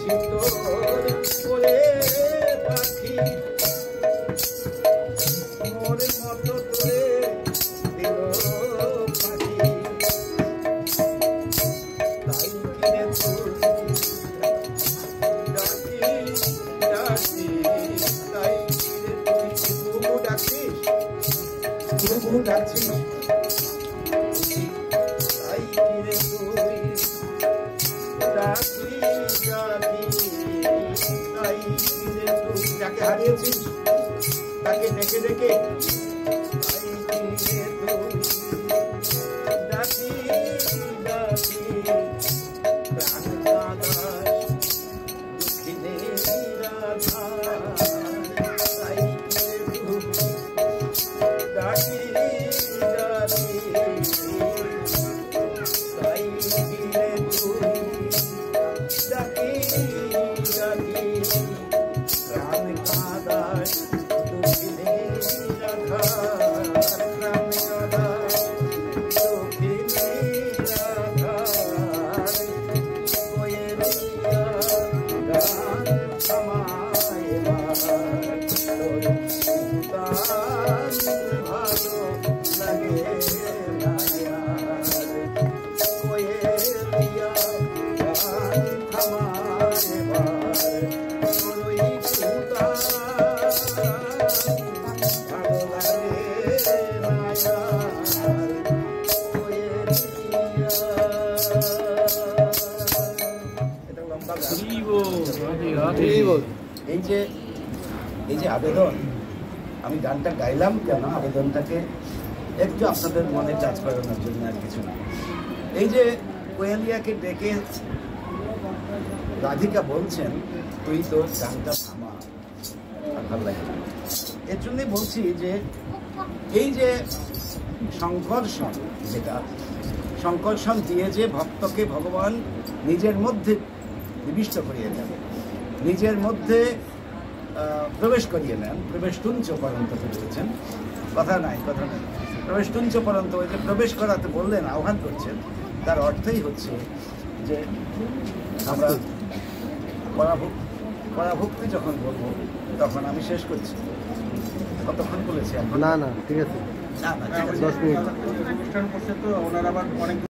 বুঝি তোর করে পাখি মোর মতো তোরে দিল পাখি তাই কিনে তুই ডাকি ডাকি তাই কিনে তুই তবু ডাকিস তবু ডাকছিস তাই কিনে তুই ডাকি ডাকি তাই কিনে তুই যাকে হারিয়েছিস তাকে ডেকে ডেকে তাই কিনে তুই ডাকি ডাকি প্রাণ কাদাস দুঃখিনে নিরাধার তাই কিনে তুই ডাকি ডাকি তাই কিনে তুই ডাকি ডাকি প্রাণ কাদাস দুঃখিনে নিরাধার প্রাণ কাদাস দুঃখিনে নিরাধার কোয়েলিয়া গান থামায় এবার তোর সুলতান ভালো লাগে না यार কোয়েলিয়া গান থামায় এবার তোর সুলতান ভালো লাগে না यार কোয়েলিয়া এটা লম্বা গান এই যে আবেদন আমি গানটা গাইলাম কেন আবেদনটাকে একটু আপনাদের মনে টাচ করানোর জন্য আর কিছু না এই যে কোয়েলিয়াকে ডেকে রাধিকা বলছেন তুই তোর গানটা থামা আর ভালো লাগে এর জন্যই বলছি যে এই যে সংকর্ষণ যেটা সংকর্ষণ দিয়ে যে ভক্তকে ভগবান নিজের মধ্যে নিবিষ্ট করিয়ে দেন নিজের মধ্যে প্রবেশ করিয়ে নেন প্রবেশটুঞ্চ পর্যন্ত বলেছেন কথা নাই প্রবেশটুঞ্চ পর্যন্ত ওই যে প্রবেশ করাতে বললেন আহ্বান করছেন তার অর্থই হচ্ছে যে আমরা পরাভক্তি যখন বলবো তখন আমি শেষ করছি কতক্ষণ বলেছি না ঠিক আছে 10 মিনিট অনুষ্ঠান করছে তো ওনার আবার অনেক